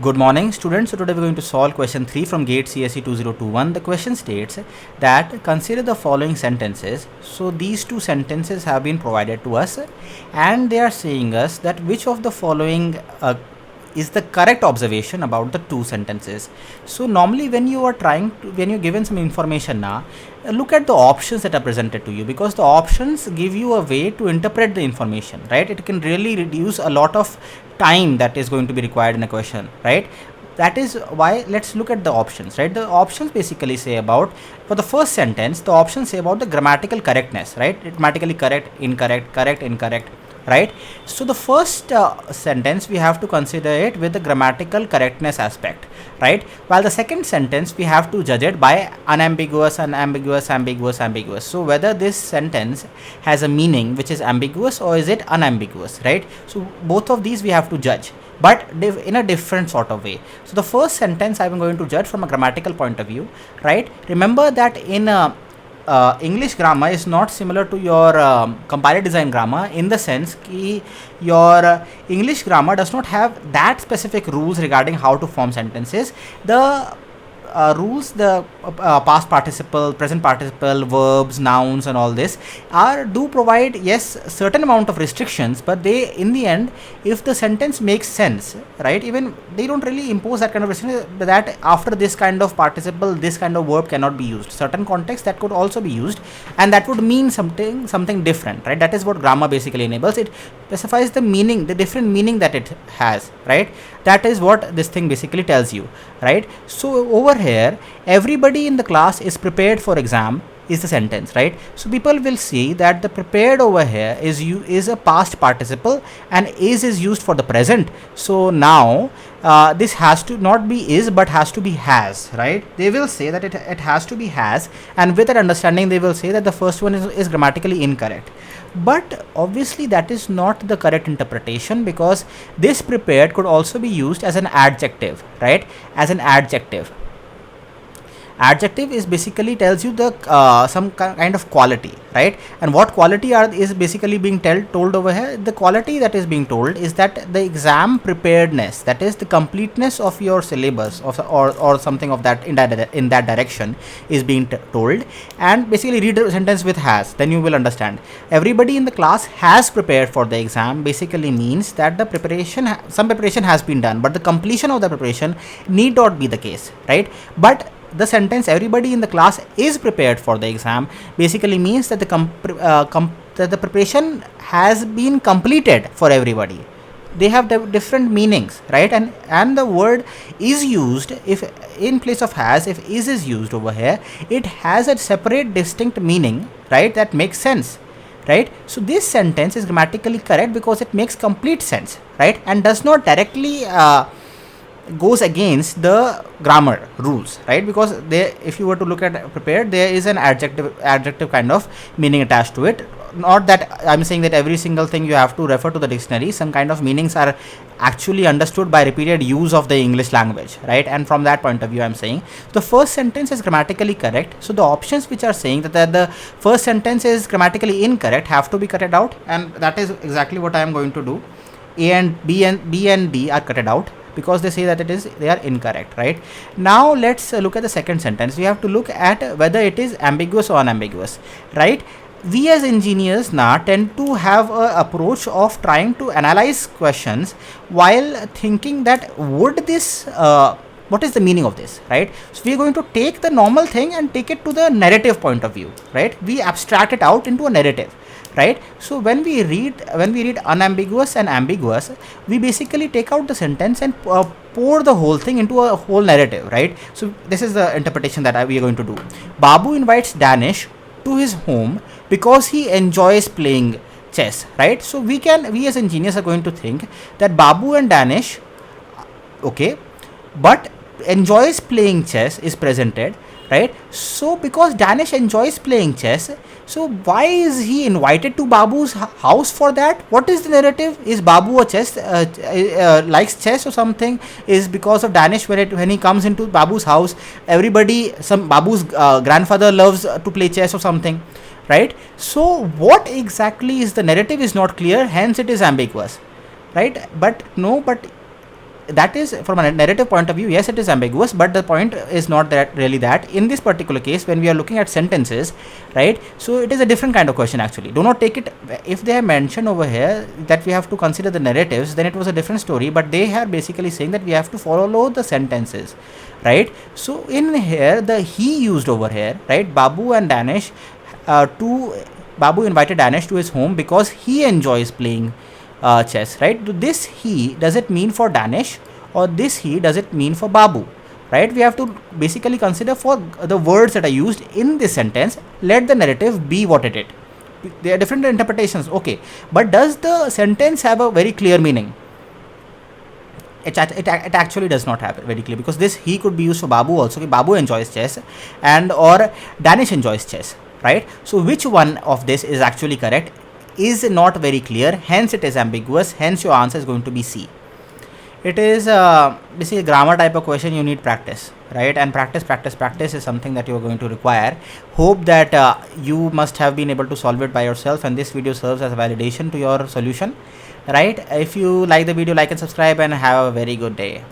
Good morning students. So today we're going to solve question 3 from GATE CSE 2021. The question states that consider the following sentences. So these two sentences have been provided to us and they are saying us that which of the following is the correct observation about the two sentences. So normally when you are when you're given some information now, look at the options that are presented to you, because the options give you a way to interpret the information, right? It can really reduce a lot of time that is going to be required in a question, right? That is why let's look at the options, right? The options basically say about, for the first sentence, the options say about the grammatical correctness, right? Grammatically correct, incorrect, correct, incorrect, right? So the first sentence we have to consider it with the grammatical correctness aspect, right? While the second sentence we have to judge it by unambiguous, unambiguous, ambiguous, ambiguous. So whether this sentence has a meaning which is ambiguous or is it unambiguous, right? So both of these we have to judge, but in a different sort of way. So the first sentence I'm going to judge from a grammatical point of view, right? Remember that in English grammar is not similar to your comparative design grammar, in the sense that your English grammar does not have that specific rules regarding how to form sentences. The rules, the past participle, present participle, verbs, nouns and all this do provide, yes, certain amount of restrictions, but they, in the end, if the sentence makes sense, right, even they don't really impose that kind of restriction that after this kind of participle this kind of verb cannot be used. Certain context that could also be used, and that would mean something different, right? That is what grammar basically enables. It specifies the meaning, the different meaning that it has, right? That is what this thing basically tells you, right? So over here, everybody in the class is prepared for exam is the sentence, right? So people will see that the prepared over here is a past participle and is used for the present. So now this has to not be is but has to be has, right? They will say that it has to be has, and with that understanding they will say that the first one is grammatically incorrect. But obviously that is not the correct interpretation, because this prepared could also be used as an adjective, right? As an adjective. Adjective is basically tells you the some kind of quality, right? And what quality is basically being told over here? The quality that is being told is that the exam preparedness, that is the completeness of your syllabus or something of that in that direction is being told. And basically read the sentence with has, then you will understand. Everybody in the class has prepared for the exam basically means that the preparation, some preparation has been done, but the completion of the preparation need not be the case, right? But the sentence everybody in the class is prepared for the exam basically means that the preparation has been completed for everybody. They have different meanings, right? And the word is used, if in place of has, if is used over here, it has a separate distinct meaning, right? That makes sense, right? So this sentence is grammatically correct because it makes complete sense, right? And does not directly goes against the grammar rules, right? Because there, if you were to look at prepared, there is an adjective kind of meaning attached to it. Not that I'm saying that every single thing you have to refer to the dictionary. Some kind of meanings are actually understood by repeated use of the English language, right? And from that point of view, I'm saying the first sentence is grammatically correct. So the options which are saying that the first sentence is grammatically incorrect have to be cutted out, and that is exactly what I am going to do. A and B and D are cutted out, because they say that they are incorrect, right? Now let's look at the second sentence. We have to look at whether it is ambiguous or unambiguous, right? We as engineers now tend to have a approach of trying to analyze questions while thinking that would this what is the meaning of this, right? So we are going to take the normal thing and take it to the narrative point of view, right? We abstract it out into a narrative, right? So when we read unambiguous and ambiguous, we basically take out the sentence and pour the whole thing into a whole narrative, right? So this is the interpretation that we are going to do. Babu invites Danish to his home because he enjoys playing chess, right? So we as engineers are going to think that Babu and Danish, okay, but enjoys playing chess is presented, right? So because Danish enjoys playing chess, so why is he invited to Babu's house for that? What is the narrative? Is Babu a chess likes chess or something? Is because of Danish when he comes into Babu's house, everybody, some Babu's grandfather loves to play chess or something, right? So what exactly is the narrative is not clear, hence it is ambiguous, right? But that is from a narrative point of view, yes, it is ambiguous, but the point is not that really that. In this particular case, when we are looking at sentences, right, so it is a different kind of question actually. Do not take it, if they have mentioned over here that we have to consider the narratives, then it was a different story, but they are basically saying that we have to follow the sentences, right? So in here, the he used over here, right, Babu and Danish, Babu invited Danish to his home because he enjoys playing chess, right? This he, does it mean for Danish, or this he, does it mean for Babu, right? We have to basically consider for the words that are used in this sentence, let the narrative be what it is. There are different interpretations, okay, but does the sentence have a very clear meaning? It actually does not have it very clear, because this he could be used for Babu also. Babu enjoys chess, and or Danish enjoys chess, right? So which one of this is actually correct is not very clear, hence it is ambiguous, hence your answer is going to be C. It is this is a grammar type of question, you need practice, right? And practice is something that you are going to require. Hope that you must have been able to solve it by yourself, and this video serves as a validation to your solution, right? If you like the video, like and subscribe, and have a very good day.